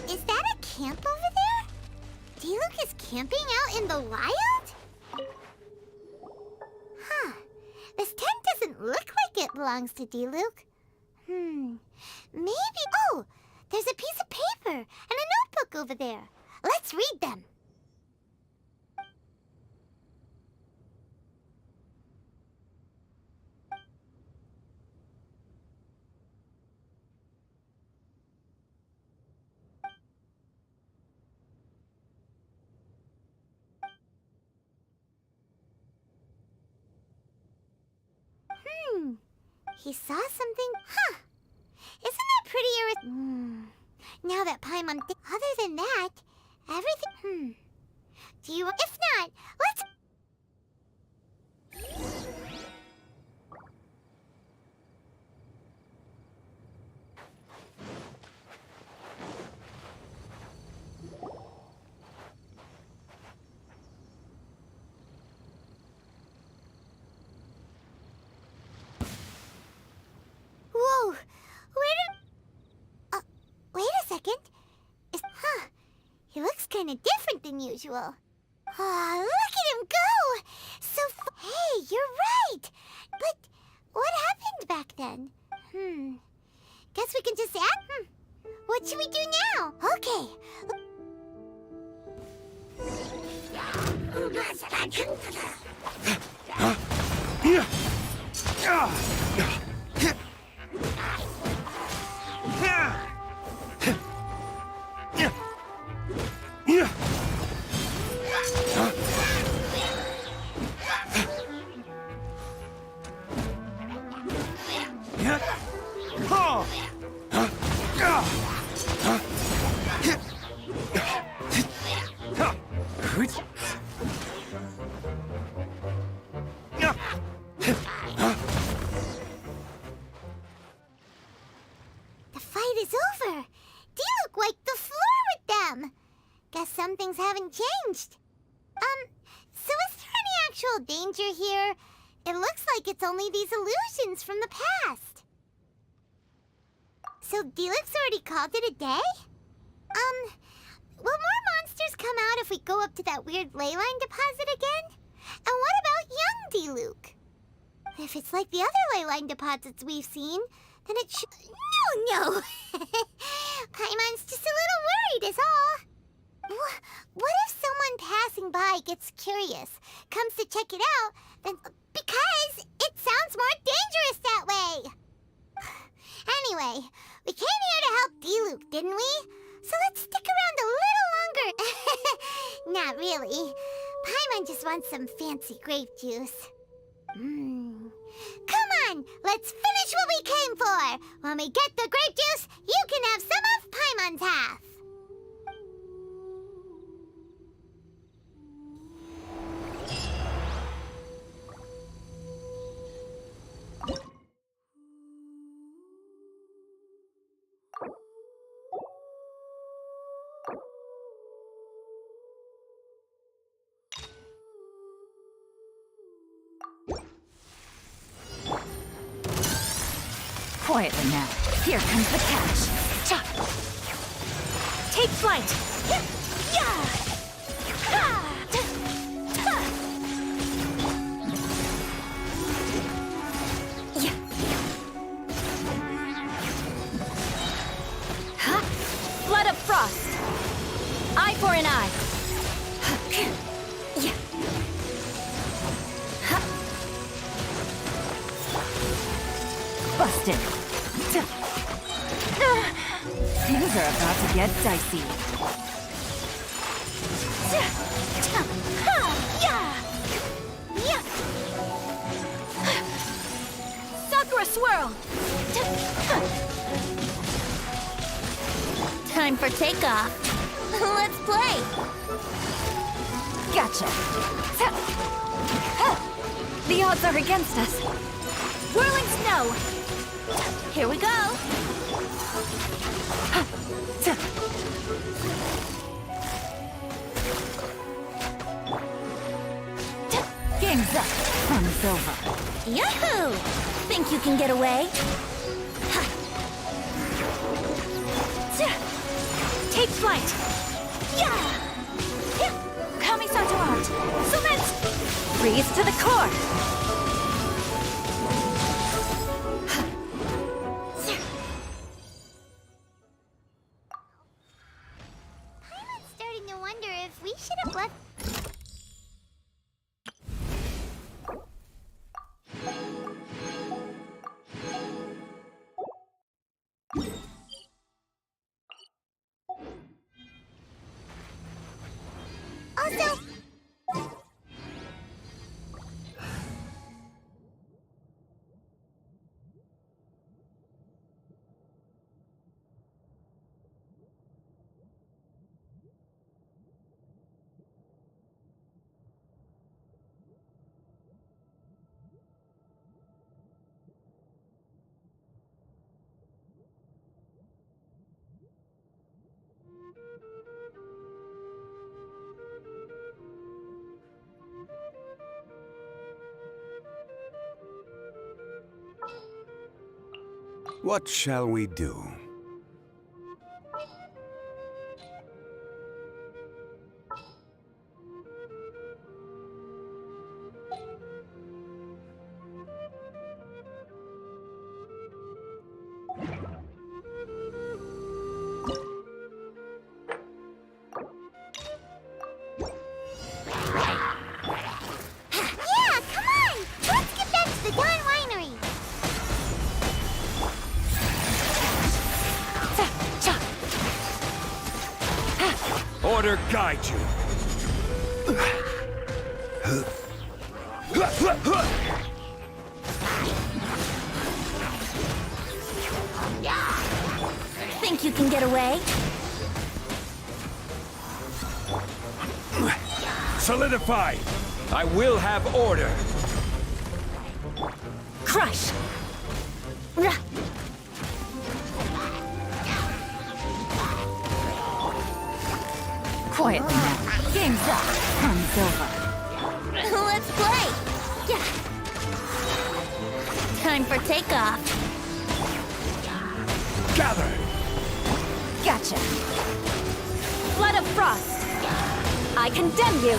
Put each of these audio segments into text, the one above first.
Is that a camp over there? Diluc is camping out in the wild? Huh. This tent doesn't look like it belongs to Diluc. Maybe... Oh! There's a piece of paper and a notebook over there. Let's read them. He saw something? Huh. Isn't that pretty Now that Paimon... Other than that, everything... Do you... If not, let's... Whoa! Wait a second. He looks kind of different than usual. Look at him go! Hey, you're right! But what happened back then? Guess we can just add... What should we do now? Okay. The fight is over. Diluc wiped the floor with them. Guess some things haven't changed. So is there any actual danger here? It looks like it's only these illusions from the past. So Diluc's already called it a day? Will more monsters come out if we go up to that weird ley line deposit again? And what about young Diluc? If it's like the other ley line deposits we've seen, then it should... No! Paimon's just a little worried is all. What if someone passing by gets curious, comes to check it out, then... Because it sounds more dangerous that way! Anyway, we came here to help Diluc, didn't we? So let's stick around a little longer. Not really. Paimon just wants some fancy grape juice. Come on, let's finish what we came for. When we get the grape juice, you can have some of Paimon's half. Quietly now. Here comes the catch. Cha! Take flight. Yeah! Ha! Ha! Yeah. Ha! Flood of frost. Eye for an eye. Yeah. Ha! Busted. Things are about to get dicey. Sakura swirl! Time for takeoff. Let's play! Gotcha! The odds are against us. Whirling snow! Here we go! Game's up. Fun's over. Yahoo! Think you can get away? Take flight! Yeah! Kami-sato art! Submit! Freeze to the core! I'm starting to wonder if we should have left. Also, What shall we do? yeah, come on! Let's get back to the Dawn Winery! Order guide you. Think you can get away? Solidify! I will have order. Crush! Quietly now. Game's up. Fun's over. Let's play! Yeah. Time for takeoff. Gather! Gotcha. Flood of frost. I condemn you.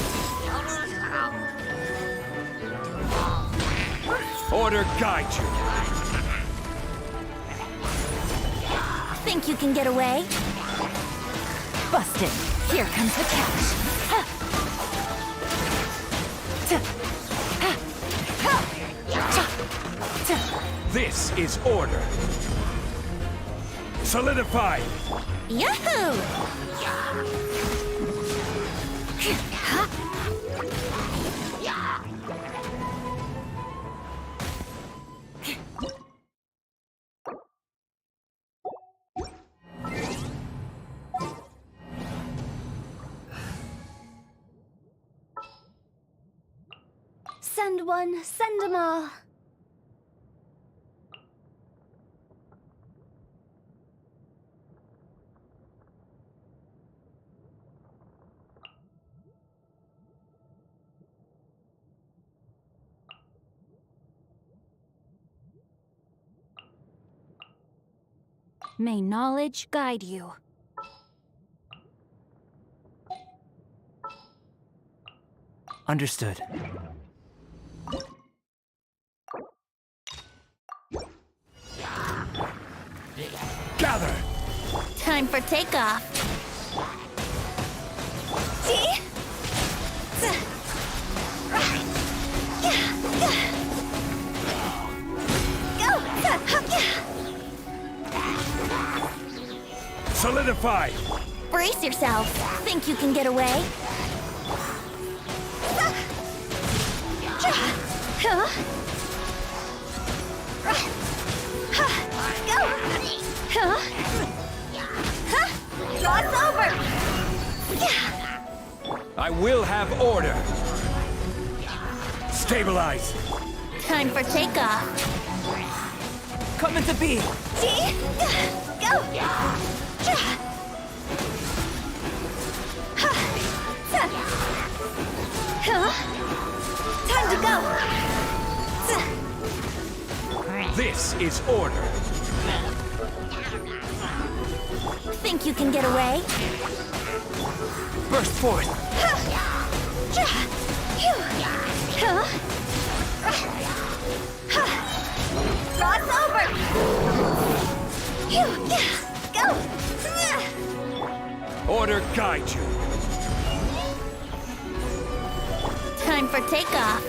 Order guide you. Think you can get away? Busted. Here comes the catch. Ha. Ha. Ha. This is order. Solidify! Yahoo! Send one, send them all. May knowledge guide you. Understood. Gather! Time for takeoff. See? Solidify! Brace yourself. Think you can get away? Go! Cross over! I will have order. Stabilize. Time for takeoff. Coming to be. Go! Time to go! This is order. Think you can get away? Burst forth. Cross over! Go! Order guide you. Time for takeoff.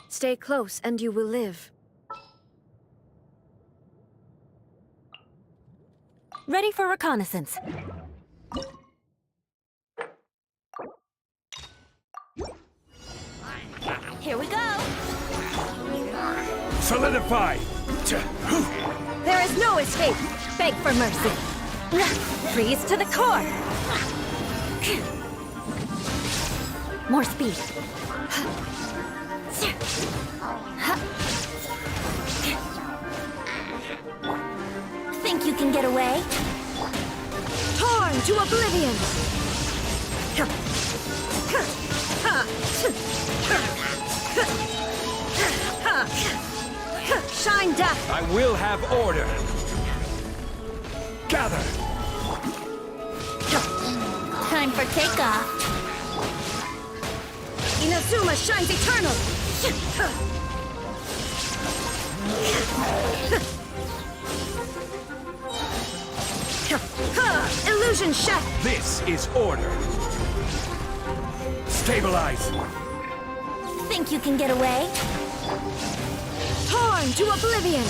Stay close and you will live. Ready for reconnaissance. Here we go. Solidify. There is no escape. Beg for mercy. Freeze to the core. More speed. Think you can get away? Torn to oblivion! Shine death! I will have order. Gather. Time for takeoff. Inazuma shines eternal! Illusion shatter! This is order. Stabilize. Think you can get away? Torn to oblivion!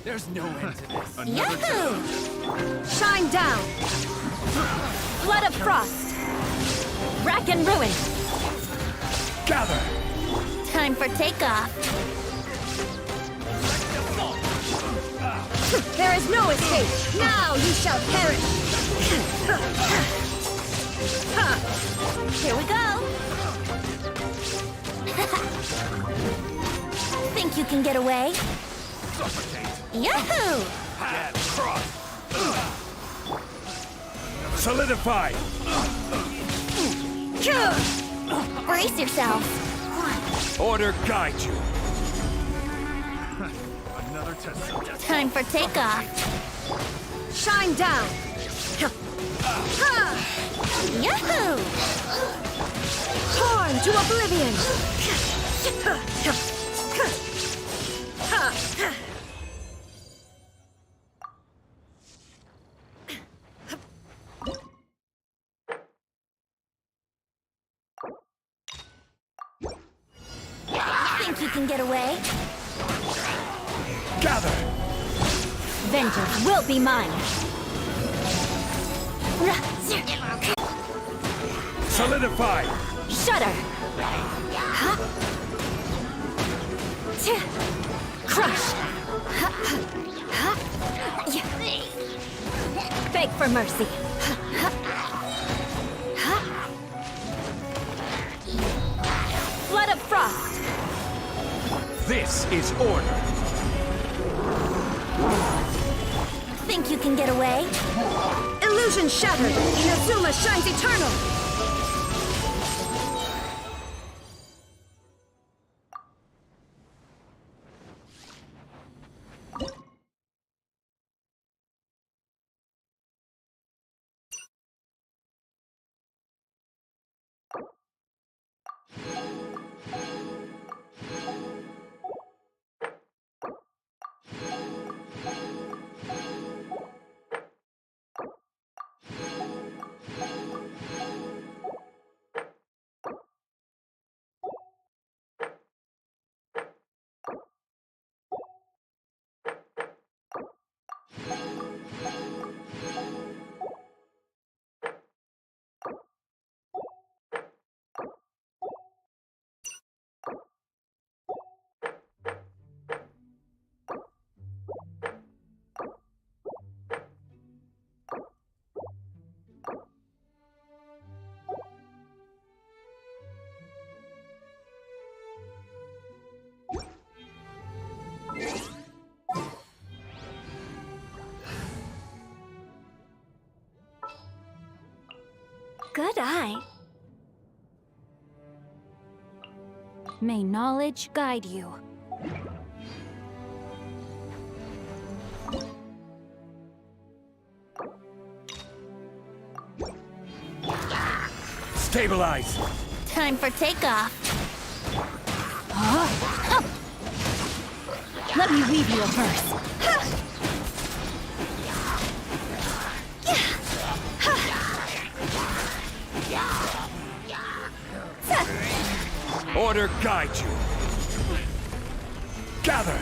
There's no end to this. Yahoo! Shine down! Flood of frost. Rack and ruin. Gather. Time for takeoff. There is no escape! Now you shall perish! Here we go. Think you can get away? Yahoo! Solidify. Brace yourself. Order guide you. Another test subject. Time for takeoff. Shine down! Yahoo! Torn to oblivion! Think you can get away? Gather. Vengeance will be mine. Solidify. Shudder. Crush. Beg for mercy. Flood of frost. This is order. Think you can get away? Illusion shattered! Inazuma shines eternal! Good eye. May knowledge guide you. Stabilize! Time for takeoff. Let me weave you a verse. Order guide you! Gather!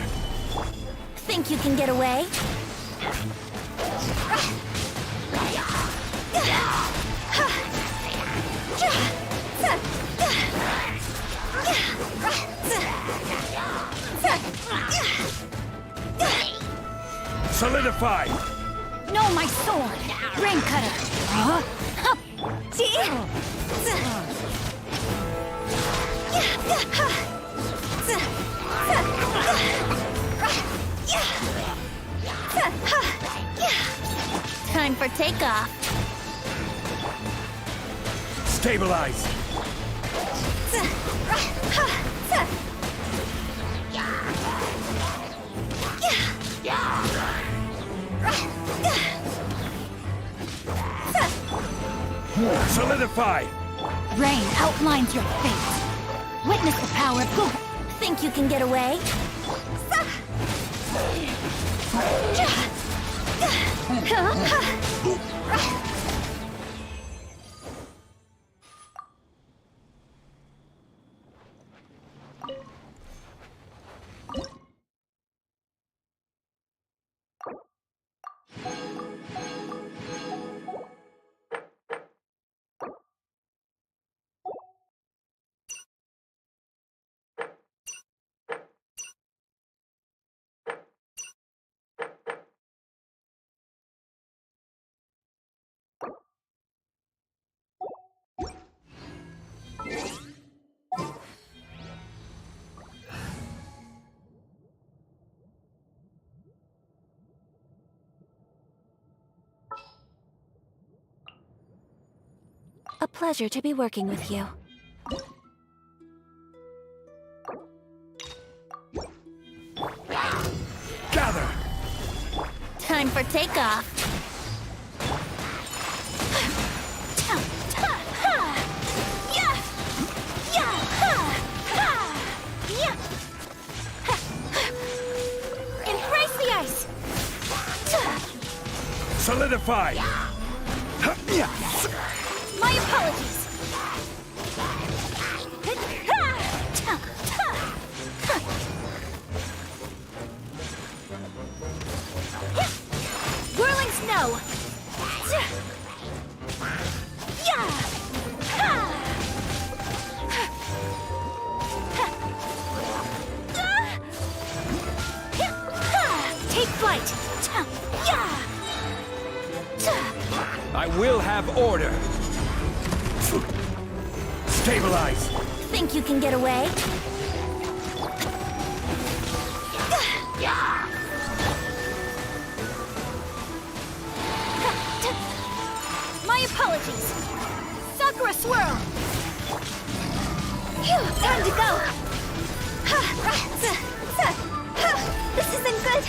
Think you can get away? Solidify! No, my sword! Rain cutter! Time for takeoff. Stabilize! Solidify! Rain outlines your fate. Witness the power of Google. Think you can get away? A pleasure to be working with you. Gather! Time for takeoff. Embrace the ice. Solidify! My apologies. Whirling snow. Take flight. I will have order! Stabilize! Think you can get away? My apologies. Sakura swirl. Phew, time to go. This isn't good.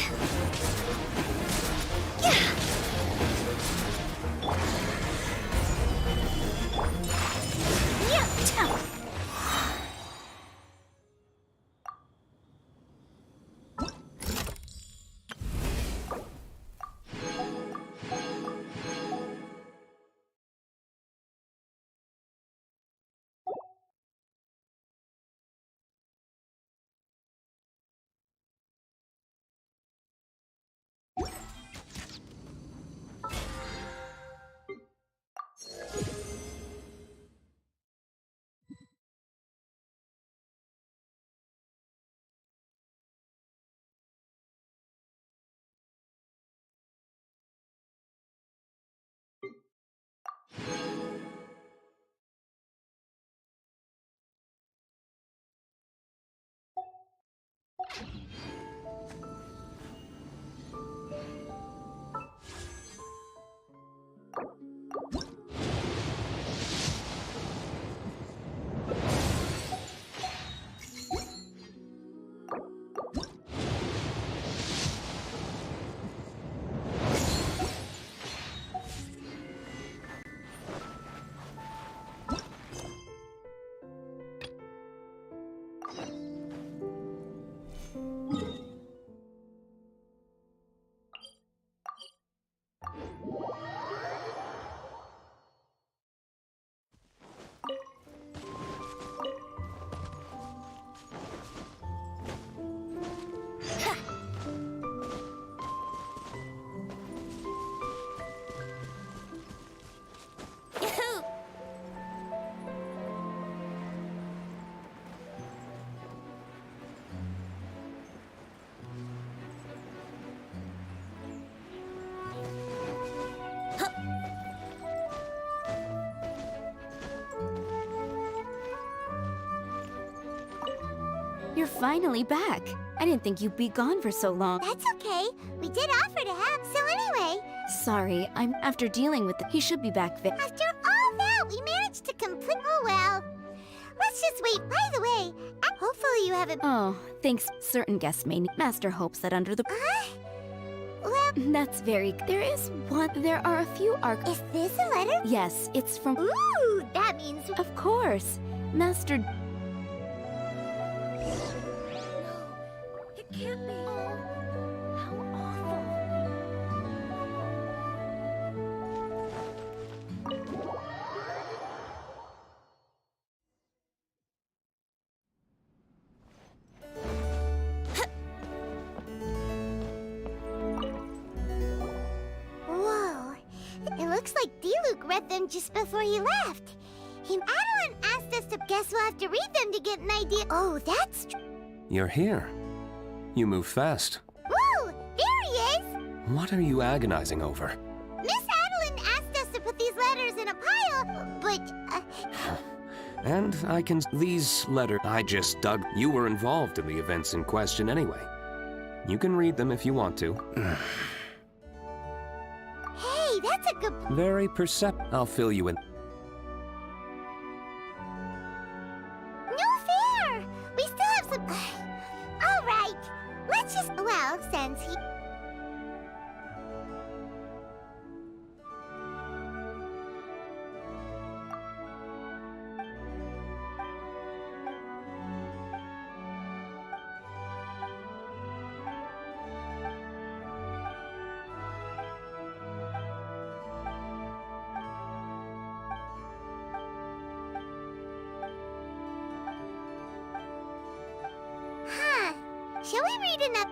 You're finally back. I didn't think you'd be gone for so long. That's okay. We did offer to help, so anyway, Sorry, after dealing with he should be back there. after all that, we managed to complete. Oh well. Let's just wait. By the way, hopefully you haven't. Oh, thanks. Certain guests may need. Master hopes that under the. Well, That's very. There is one. There are a few is this a letter? Yes, it's from. Ooh, that means. Of course, Master. It can't be. How awful. Whoa. It looks like Diluc read them just before he left. Adeline asked us to guess we'll have to read them to get an idea. Oh, that's true. You're here. You move fast. Woo! There he is! What are you agonizing over? Miss Adeline asked us to put these letters in a pile, but, And I can... These letters I just dug. You were involved in the events in question anyway. You can read them if you want to. hey, that's a good... Very I'll fill you in. No fair! We still have some... All right, let's just... Well, since he... Huh. Shall we read enough?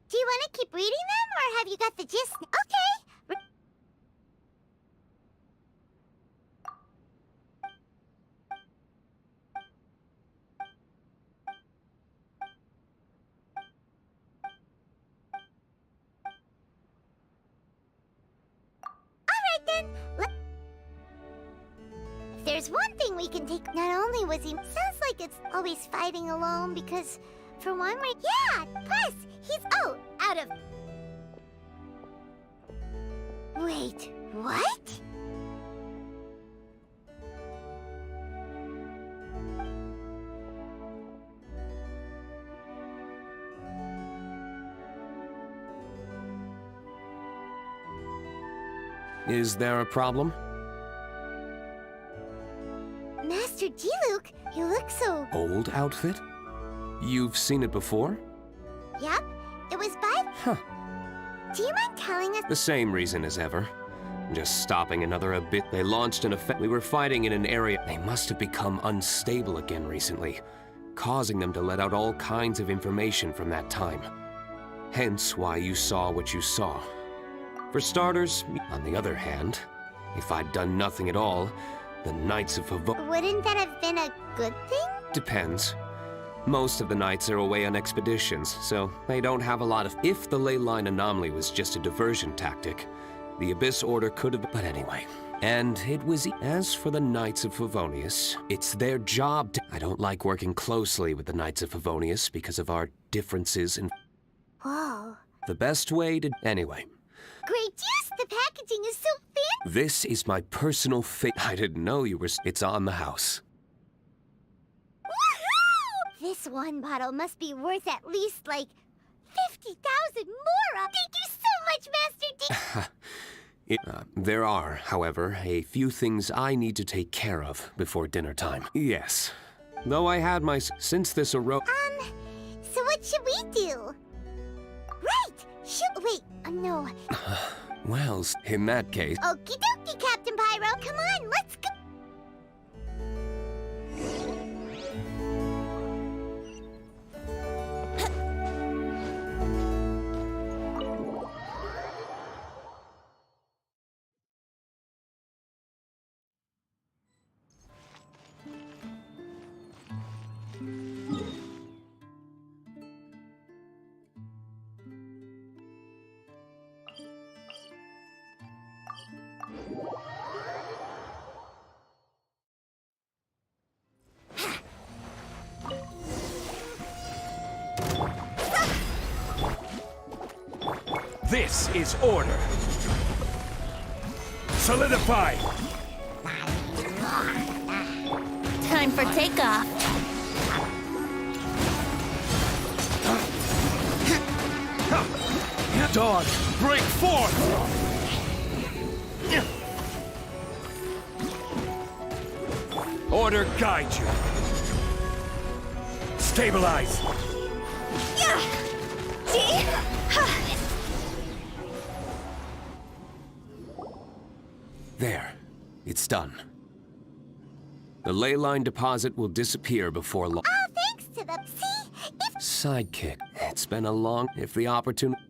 Do you want to keep reading them, or have you got the gist? Okay. Alright then. If there's one thing we can take, not only was he... Sounds like it's always fighting alone because, for one reason... Yeah! Plus, he's... Oh, out of... Wait, what? Is there a problem? Master Diluc, you look so... Old outfit? You've seen it before? Yep, it was by... Huh. Do you mind telling us... The same reason as ever. Just stopping another bit. They launched an effect. We were fighting in an area. They must have become unstable again recently, causing them to let out all kinds of information from that time. Hence why you saw what you saw. For starters, on the other hand, if I'd done nothing at all, the Knights of Wouldn't that have been a good thing? Depends. Most of the Knights are away on expeditions, so they don't have a lot of... If the ley line anomaly was just a diversion tactic, the Abyss Order could have... But anyway, and it was... As for the Knights of Favonius, it's their job to... I don't like working closely with the Knights of Favonius because of our differences in... Whoa. The best way to... Anyway. Great juice! The packaging is so thin! This is my personal I didn't know you were... It's on the house. Woohoo! This one bottle must be worth at least, like, 50,000 more! Thank you so much, Master D! There are, however, a few things I need to take care of before dinner time. Yes. Though I had my... Since this arose... So what should we do? Right! Wait, no. Well, in that case... Okie dokie, Captain Pyro. Come on, let's go. This is order. Solidify! Time for takeoff. Dawn, break forth! Order guide you. Stabilize. There. It's done. The ley line deposit will disappear before long. Oh, thanks to the... See? If... Sidekick. It's been a long... If the opportunity...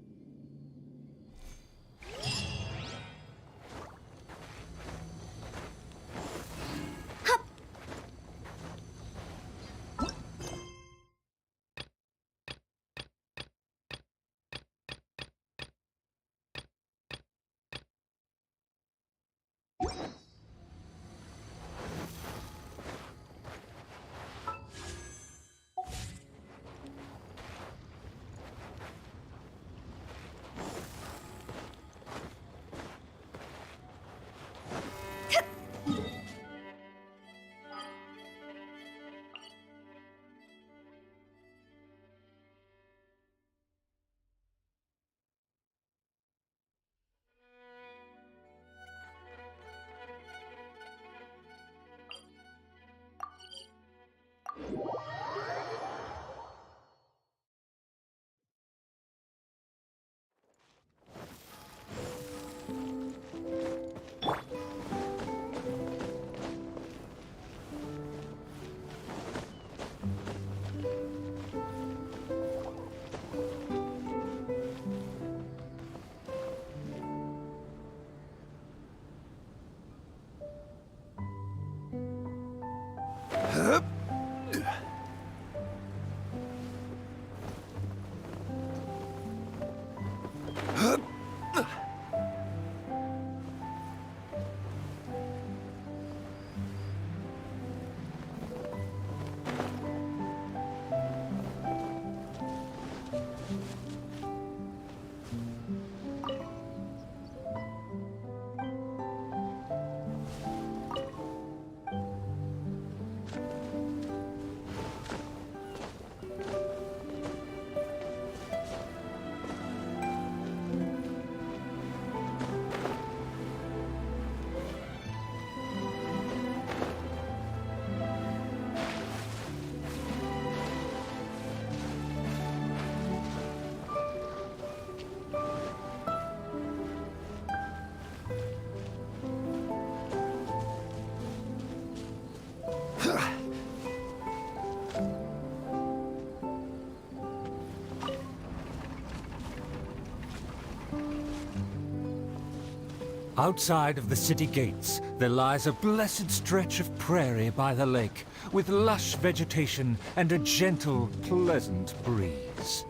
Outside of the city gates, there lies a blessed stretch of prairie by the lake, with lush vegetation and a gentle, pleasant breeze.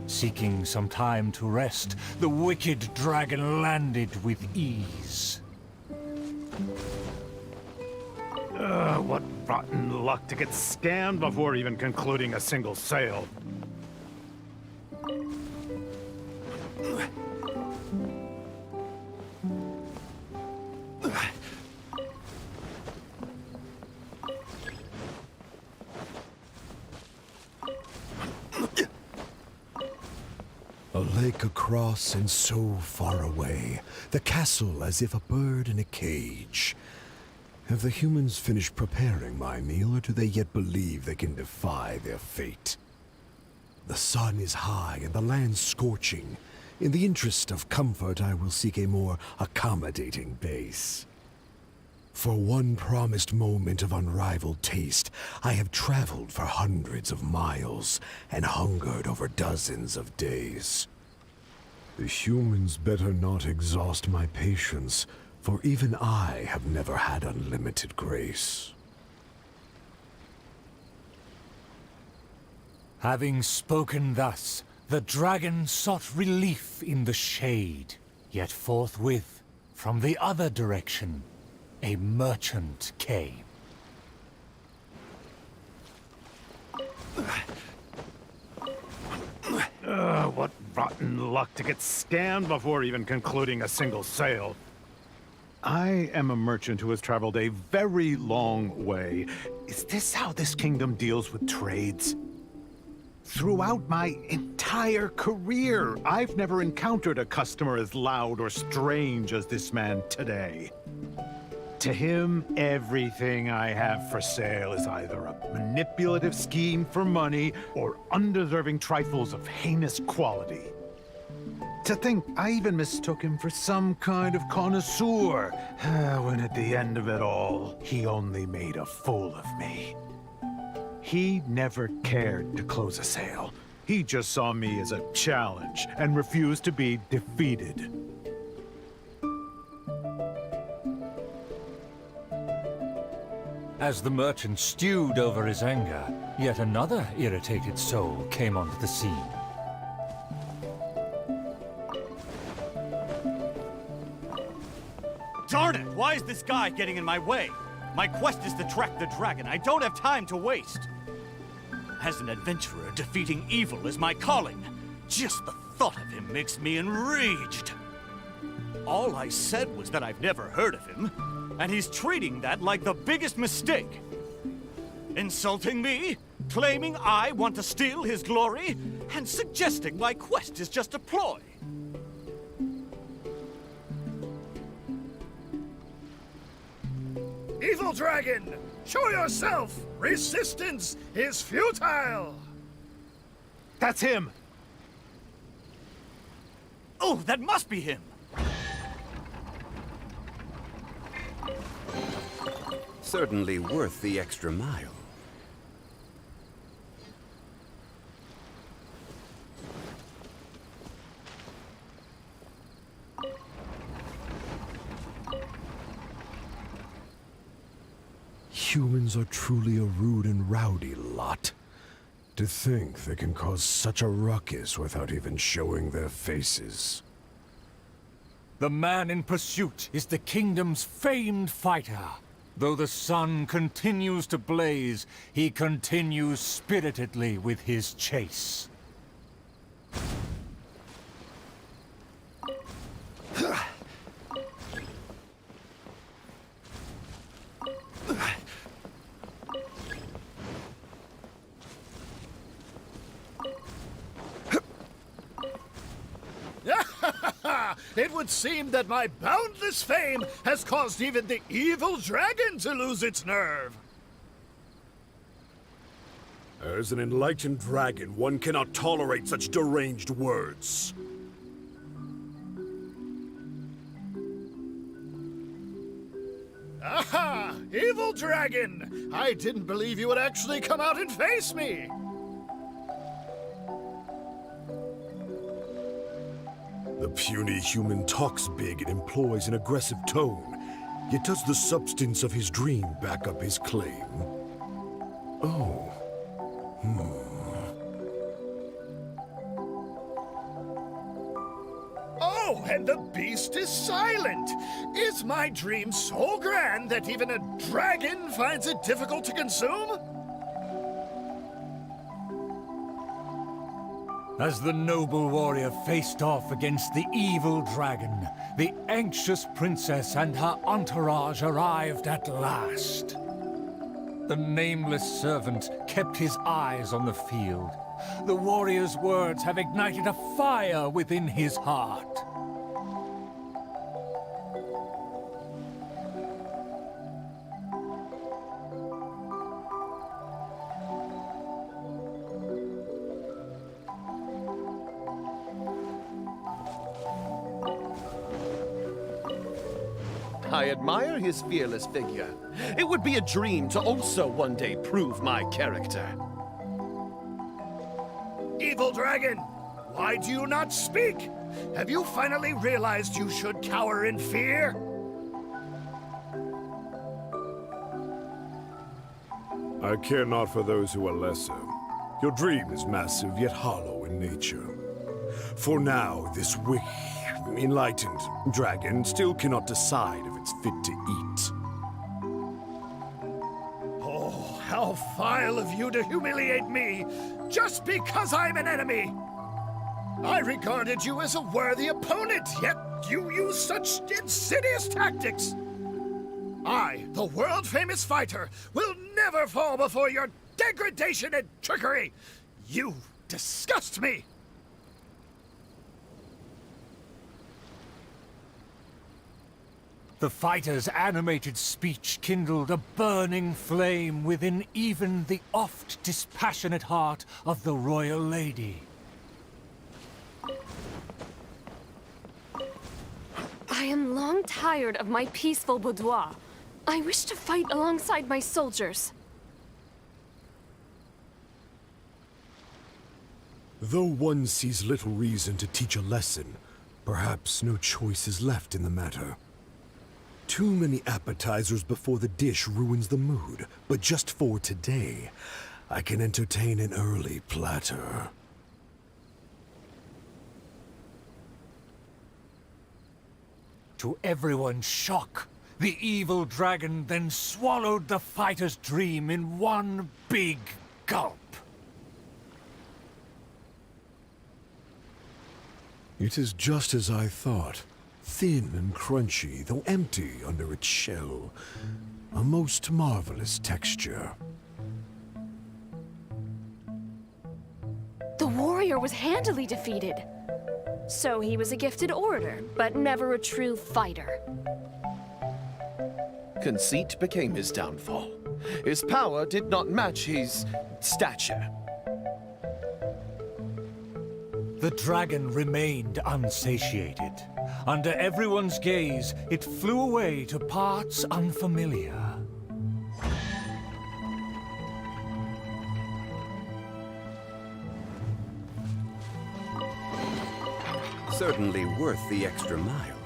Seeking some time to rest, the wicked dragon landed with ease. What rotten luck to get scammed before even concluding a single sale. A lake across and so far away, the castle as if a bird in a cage. Have the humans finished preparing my meal, or do they yet believe they can defy their fate? The sun is high and the land scorching. In the interest of comfort, I will seek a more accommodating base. For one promised moment of unrivaled taste, I have traveled for hundreds of miles and hungered over dozens of days. The humans better not exhaust my patience, for even I have never had unlimited grace. Having spoken thus, the dragon sought relief in the shade. Yet forthwith, from the other direction, a merchant came. What rotten luck to get scammed before even concluding a single sale. I am a merchant who has traveled a very long way. Is this how this kingdom deals with trades? Throughout my entire career, I've never encountered a customer as loud or strange as this man today. To him, everything I have for sale is either a manipulative scheme for money or undeserving trifles of heinous quality. To think I even mistook him for some kind of connoisseur, when at the end of it all, he only made a fool of me. He never cared to close a sale. He just saw me as a challenge and refused to be defeated. As the merchant stewed over his anger, yet another irritated soul came onto the scene. Darn it! Why is this guy getting in my way? My quest is to track the dragon. I don't have time to waste. As an adventurer, defeating evil is my calling. Just the thought of him makes me enraged. All I said was that I've never heard of him, and he's treating that like the biggest mistake. Insulting me, claiming I want to steal his glory, and suggesting my quest is just a ploy. Evil dragon! Show yourself! Resistance is futile! That's him! Oh, that must be him! Certainly worth the extra mile. Humans are truly a rude and rowdy lot. To think they can cause such a ruckus without even showing their faces. The man in pursuit is the kingdom's famed fighter. Though the sun continues to blaze, he continues spiritedly with his chase. It would seem that my boundless fame has caused even the evil dragon to lose its nerve. As an enlightened dragon, one cannot tolerate such deranged words. Aha! Evil dragon! I didn't believe you would actually come out and face me! The puny human talks big and employs an aggressive tone, yet does the substance of his dream back up his claim? Oh. Oh, and the beast is silent! Is my dream so grand that even a dragon finds it difficult to consume? As the noble warrior faced off against the evil dragon, the anxious princess and her entourage arrived at last. The nameless servant kept his eyes on the field. The warrior's words have ignited a fire within his heart. I admire his fearless figure. It would be a dream to also one day prove my character. Evil dragon, why do you not speak? Have you finally realized you should cower in fear? I care not for those who are lesser. Your dream is massive, yet hollow in nature. For now, this enlightened dragon still cannot decide if it's fit to eat. Oh, how vile of you to humiliate me, just because I'm an enemy! I regarded you as a worthy opponent, yet you use such insidious tactics! I, the world-famous fighter, will never fall before your degradation and trickery! You disgust me! The fighter's animated speech kindled a burning flame within even the oft dispassionate heart of the royal lady. I am long tired of my peaceful boudoir. I wish to fight alongside my soldiers. Though one sees little reason to teach a lesson, perhaps no choice is left in the matter. Too many appetizers before the dish ruins the mood, but just for today, I can entertain an early platter. To everyone's shock, the evil dragon then swallowed the fighter's dream in one big gulp. It is just as I thought. Thin and crunchy, though empty under its shell. A most marvelous texture. The warrior was handily defeated. So he was a gifted orator, but never a true fighter. Conceit became his downfall. His power did not match his stature. The dragon remained unsatiated. Under everyone's gaze, it flew away to parts unfamiliar. Certainly worth the extra mile.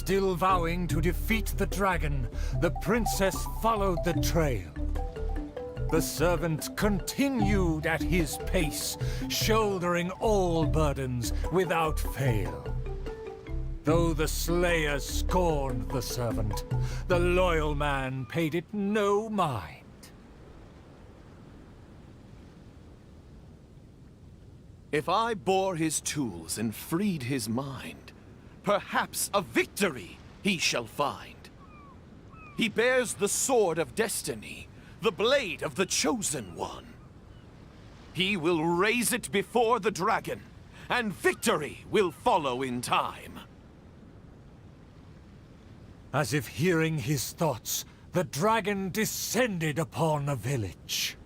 Still vowing to defeat the dragon, the princess followed the trail. The servant continued at his pace, shouldering all burdens without fail. Though the slayer scorned the servant, the loyal man paid it no mind. If I bore his tools and freed his mind, perhaps a victory he shall find. He bears the sword of destiny, the blade of the chosen one. He will raise it before the dragon, and victory will follow in time. As if hearing his thoughts, the dragon descended upon a village.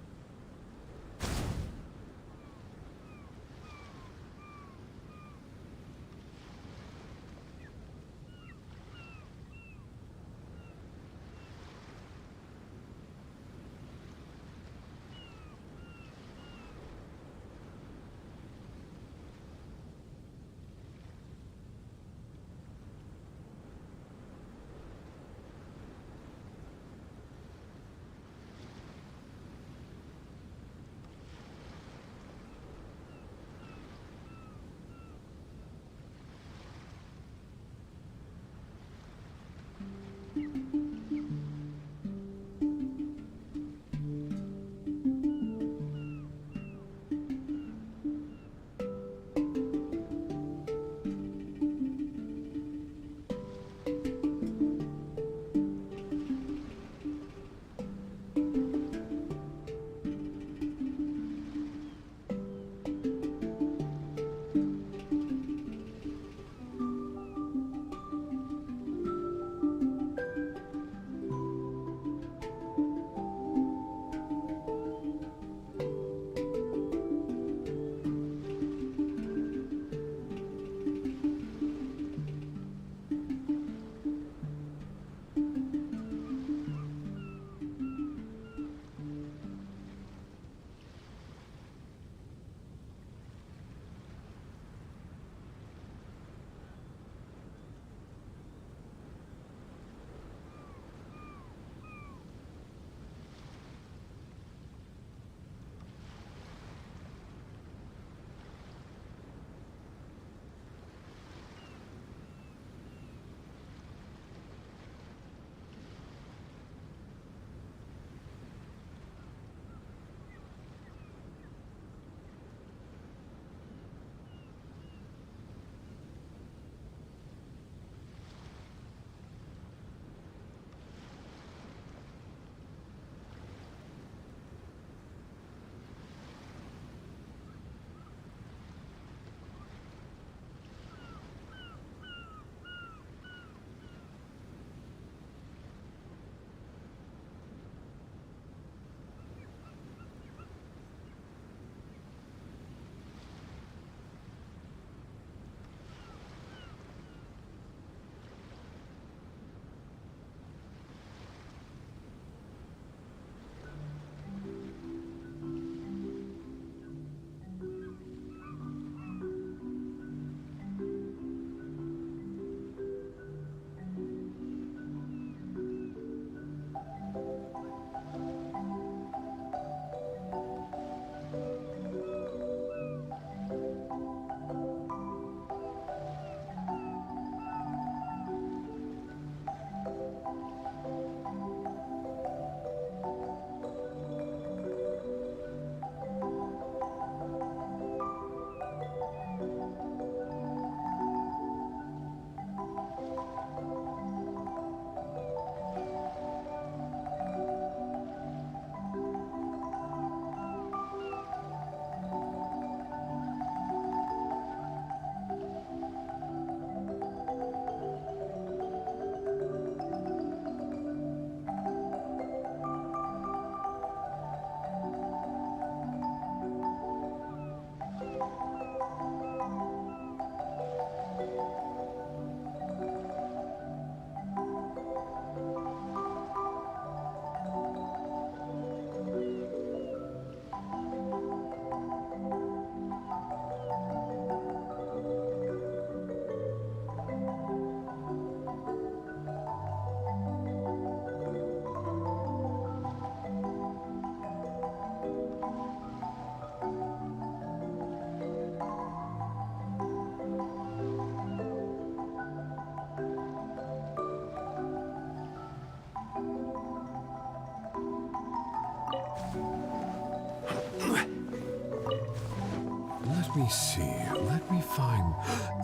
me see. Let me find...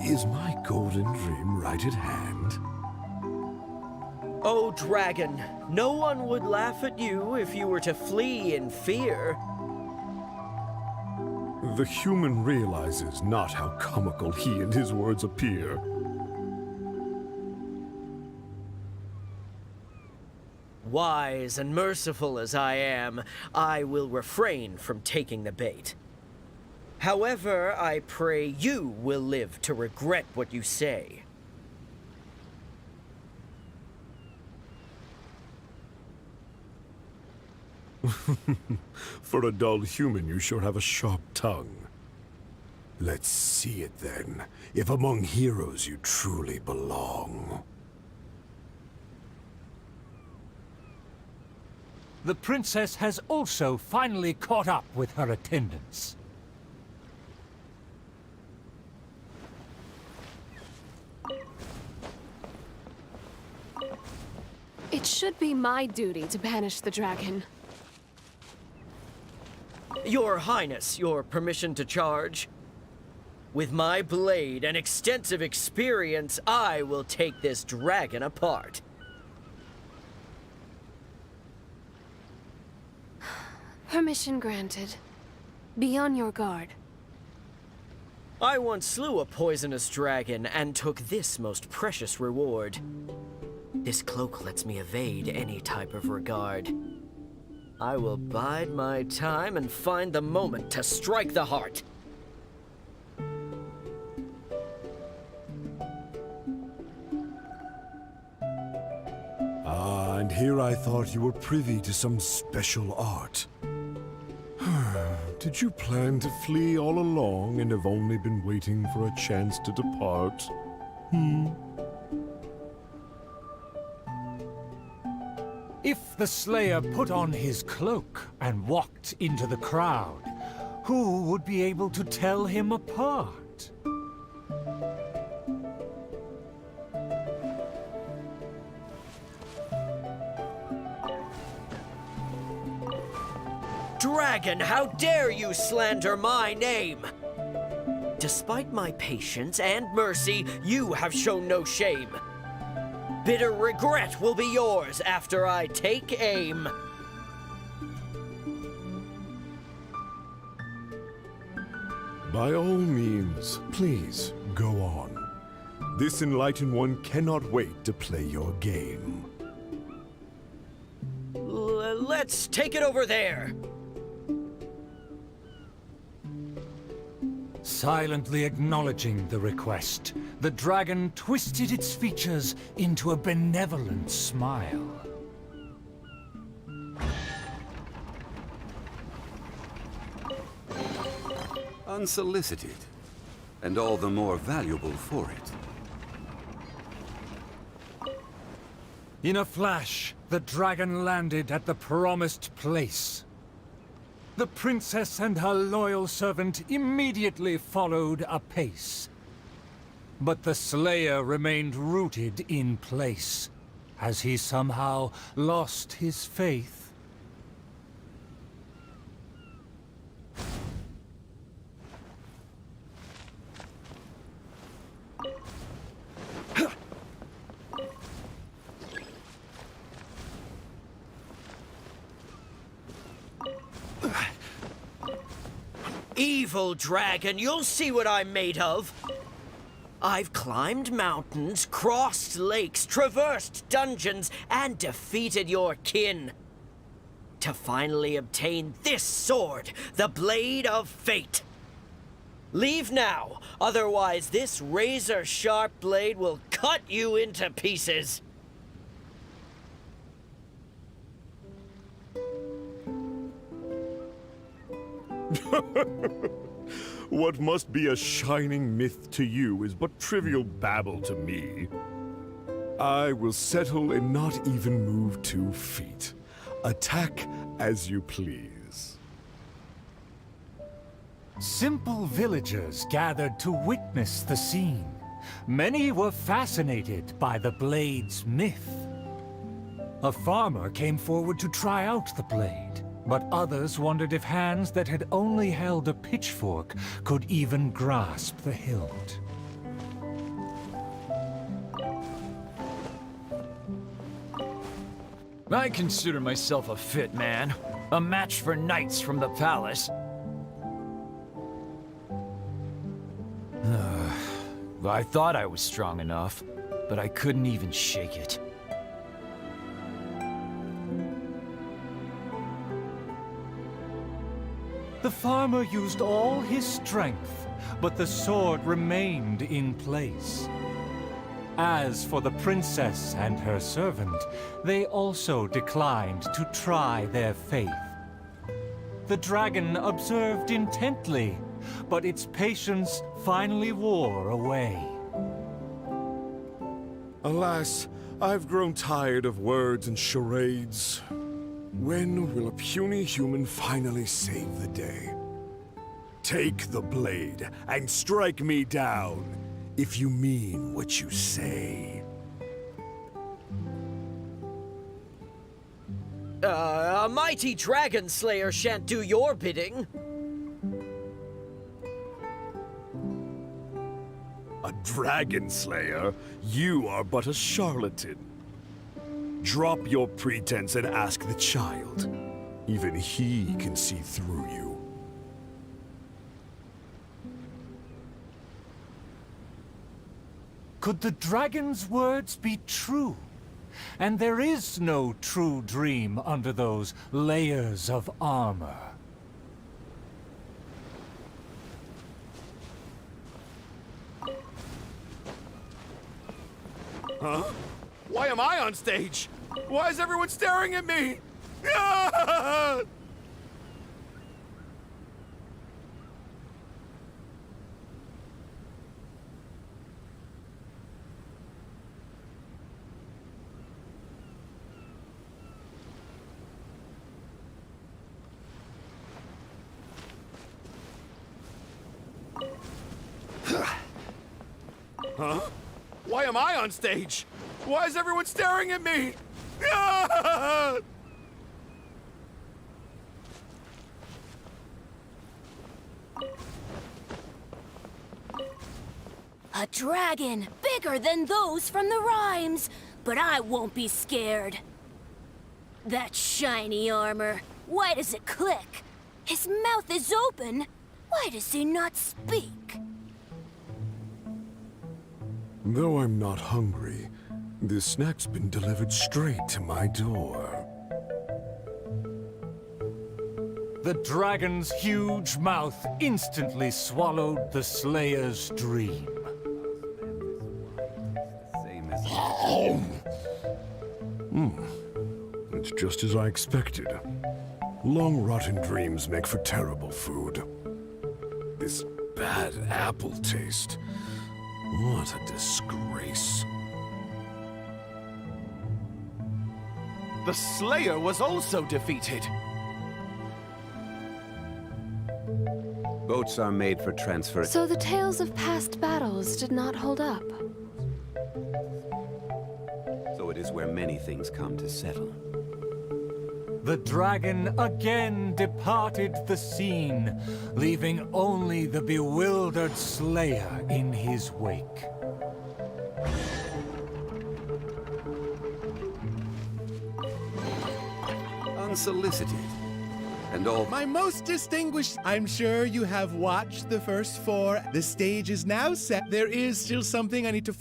Is my golden dream right at hand? Oh, dragon, no one would laugh at you if you were to flee in fear. The human realizes not how comical he and his words appear. Wise and merciful as I am, I will refrain from taking the bait. However, I pray you will live to regret what you say. For a dull human, you sure have a sharp tongue. Let's see it then, if among heroes you truly belong. The princess has also finally caught up with her attendants. It should be my duty to banish the dragon. Your Highness, your permission to charge? With my blade and extensive experience, I will take this dragon apart. Permission granted. Be on your guard. I once slew a poisonous dragon and took this most precious reward. This cloak lets me evade any type of regard. I will bide my time and find the moment to strike the heart. Ah, and here I thought you were privy to some special art. Did you plan to flee all along and have only been waiting for a chance to depart? If the Slayer put on his cloak and walked into the crowd, who would be able to tell him apart? Dragon, how dare you slander my name? Despite my patience and mercy, you have shown no shame. Bitter regret will be yours after I take aim. By all means, please, go on. This enlightened one cannot wait to play your game. Let's take it over there. Silently acknowledging the request, the dragon twisted its features into a benevolent smile. Unsolicited, and all the more valuable for it. In a flash, the dragon landed at the promised place. The princess and her loyal servant immediately followed apace. But the Slayer remained rooted in place, as he somehow lost his faith. Evil dragon, you'll see what I'm made of. I've climbed mountains, crossed lakes, traversed dungeons, and defeated your kin. To finally obtain this sword, the Blade of Fate. Leave now, otherwise this razor-sharp blade will cut you into pieces. What must be a shining myth to you is but trivial babble to me. I will settle and not even move 2 feet. Attack as you please. Simple villagers gathered to witness the scene. Many were fascinated by the blade's myth. A farmer came forward to try out the blade. But others wondered if hands that had only held a pitchfork could even grasp the hilt. I consider myself a fit man. A match for knights from the palace. I thought I was strong enough, but I couldn't even shake it. The farmer used all his strength, but the sword remained in place. As for the princess and her servant, they also declined to try their faith. The dragon observed intently, but its patience finally wore away. Alas, I've grown tired of words and charades. When will a puny human finally save the day? Take the blade and strike me down, if you mean what you say. A mighty dragon slayer shan't do your bidding. A dragon slayer? You are but a charlatan. Drop your pretense and ask the child. Even he can see through you. Could the dragon's words be true? And there is no true dream under those layers of armor. Huh? Why am I on stage? Why is everyone staring at me? Ah! Huh? Why am I on stage? Why is everyone staring at me? Ah! A dragon, bigger than those from the rhymes. But I won't be scared. That shiny armor, why does it click? His mouth is open. Why does he not speak? Though I'm not hungry, this snack's been delivered straight to my door. The dragon's huge mouth instantly swallowed the Slayer's dream. It's just as I expected. Long rotten dreams make for terrible food. This bad apple taste. What a disgrace. The Slayer was also defeated. Boats are made for transfer. So the tales of past battles did not hold up. So it is where many things come to settle. The dragon again departed the scene, leaving only the bewildered Slayer in his wake. Unsolicited. And all... My most distinguished... I'm sure you have watched the first 4. The stage is now set. There is still something I need to...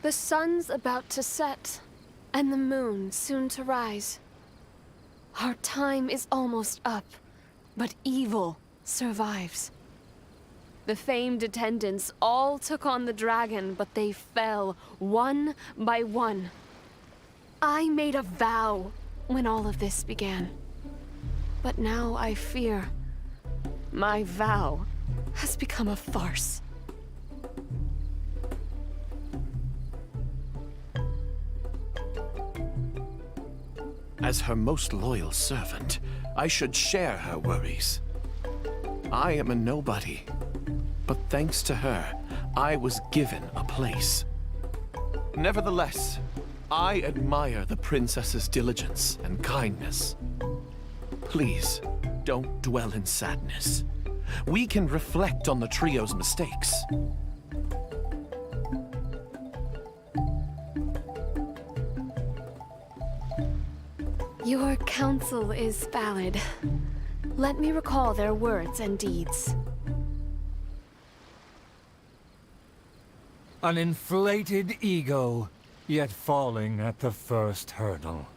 The sun's about to set, and the moon soon to rise. Our time is almost up, but evil survives. The famed attendants all took on the dragon, but they fell one by one. I made a vow when all of this began. But now I fear my vow has become a farce. As her most loyal servant, I should share her worries. I am a nobody, but thanks to her, I was given a place. Nevertheless, I admire the princess's diligence and kindness. Please, don't dwell in sadness. We can reflect on the trio's mistakes. Your counsel is valid. Let me recall their words and deeds. An inflated ego, yet falling at the first hurdle.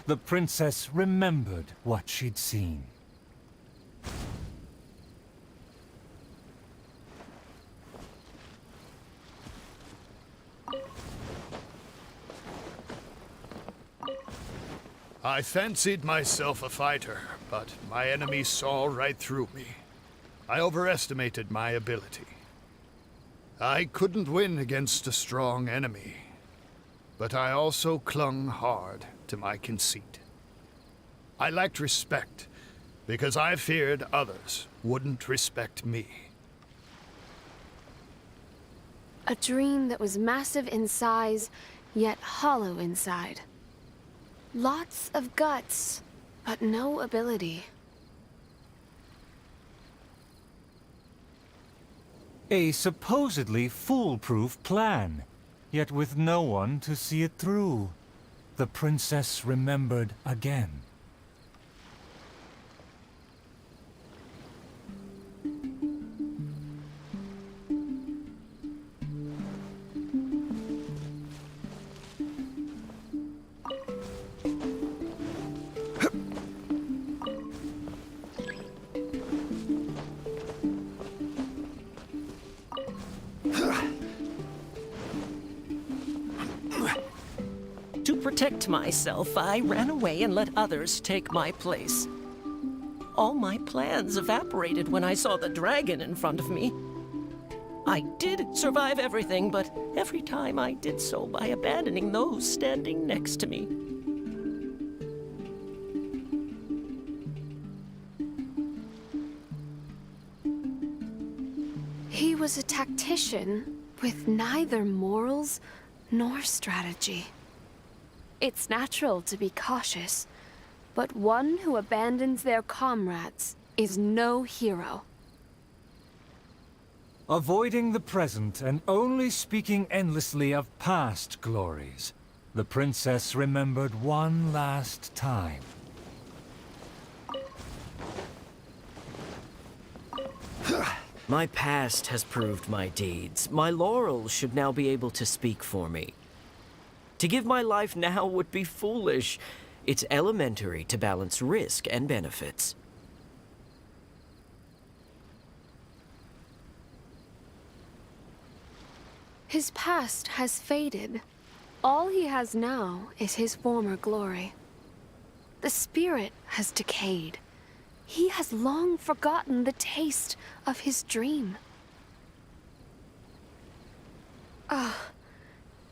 The princess remembered what she'd seen. I fancied myself a fighter, but my enemy saw right through me. I overestimated my ability. I couldn't win against a strong enemy, but I also clung hard to my conceit. I lacked respect because I feared others wouldn't respect me. A dream that was massive in size, yet hollow inside. Lots of guts, but no ability. A supposedly foolproof plan, yet with no one to see it through. The princess remembered again. To protect myself, I ran away and let others take my place. All my plans evaporated when I saw the dragon in front of me. I did survive everything, but every time I did so by abandoning those standing next to me. He was a tactician with neither morals nor strategy. It's natural to be cautious, but one who abandons their comrades is no hero. Avoiding the present and only speaking endlessly of past glories, the princess remembered one last time. My past has proved my deeds. My laurels should now be able to speak for me. To give my life now would be foolish. It's elementary to balance risk and benefits. His past has faded. All he has now is his former glory. The spirit has decayed. He has long forgotten the taste of his dream.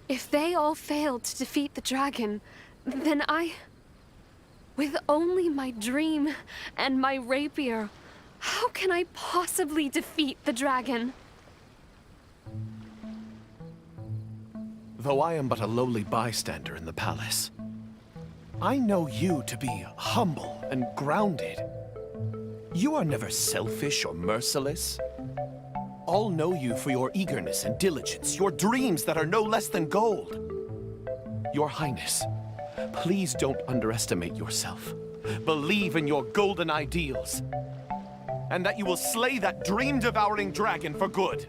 If they all failed to defeat the dragon, then with only my dream and my rapier, how can I possibly defeat the dragon? Though I am but a lowly bystander in the palace, I know you to be humble and grounded. You are never selfish or merciless. All know you for your eagerness and diligence, your dreams that are no less than gold. Your Highness, please don't underestimate yourself. Believe in your golden ideals, and that you will slay that dream-devouring dragon for good.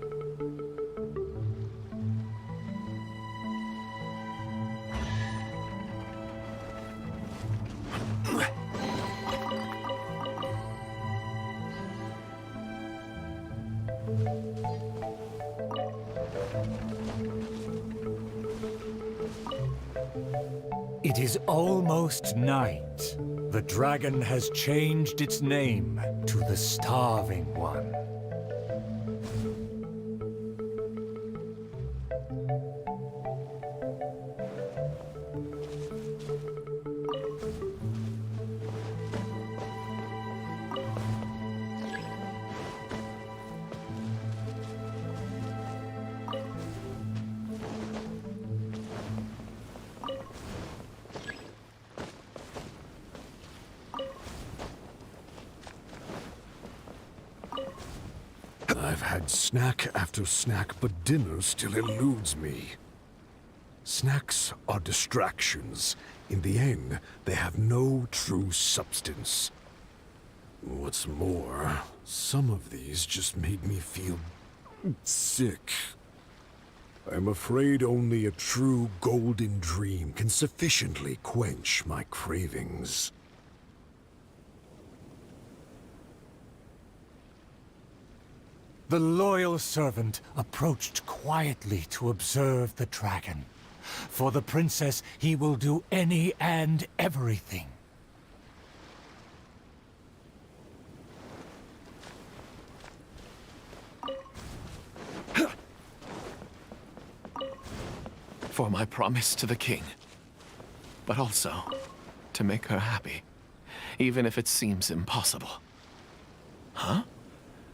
It is almost night. The dragon has changed its name to the Starving One. I've had snack after snack, but dinner still eludes me. Snacks are distractions. In the end, they have no true substance. What's more, some of these just made me feel sick. I'm afraid only a true golden dream can sufficiently quench my cravings. The loyal servant approached quietly to observe the dragon. For the princess, he will do any and everything. For my promise to the king, but also to make her happy, even if it seems impossible. Huh?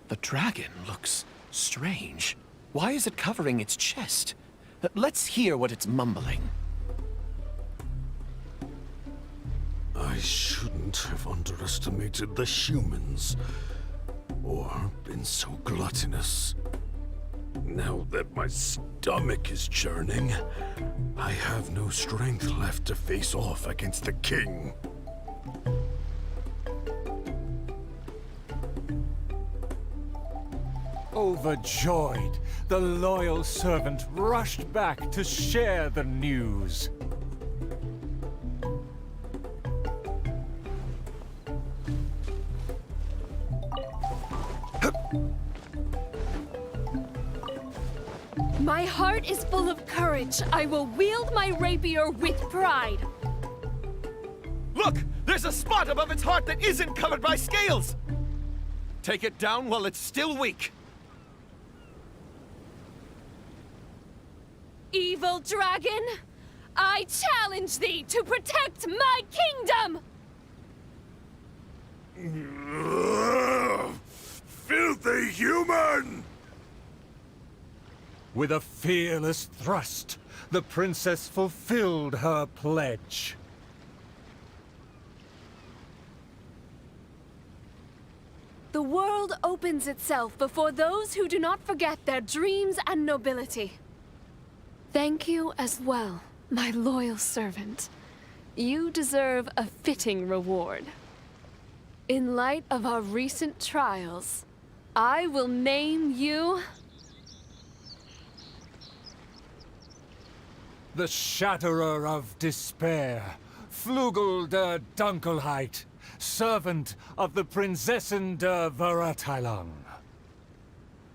The dragon looks strange. Why is it covering its chest? Let's hear what it's mumbling. I shouldn't have underestimated the humans, or been so gluttonous. Now that my stomach is churning, I have no strength left to face off against the king. Overjoyed, the loyal servant rushed back to share the news. My heart is full of courage. I will wield my rapier with pride. Look! There's a spot above its heart that isn't covered by scales! Take it down while it's still weak. Evil dragon, I challenge thee to protect my kingdom! Filthy human! With a fearless thrust, the princess fulfilled her pledge. The world opens itself before those who do not forget their dreams and nobility. Thank you as well, my loyal servant. You deserve a fitting reward. In light of our recent trials, I will name you... The Shatterer of Despair, Flugel der Dunkelheit, servant of the Prinzessin der Verurteilung.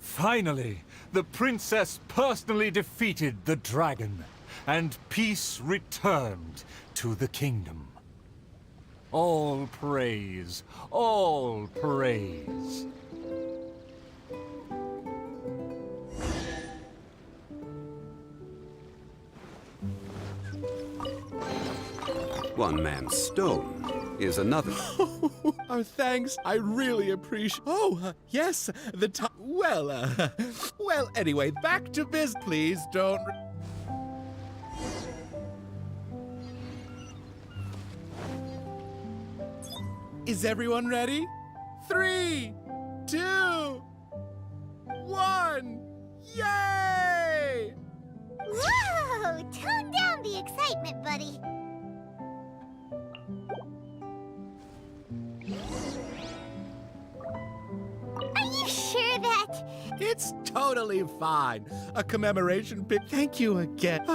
Finally, the princess personally defeated the dragon, and peace returned to the kingdom. All praise, all praise. One man's stone is another. Our thanks, I really appreciate. Oh, yes, the time. Well, anyway, back to biz, please. Don't. Is everyone ready? 3, 2, 1. Yay! Whoa! Tone down the excitement, buddy. Are you sure that... It's totally fine. A commemoration pic. Thank you again.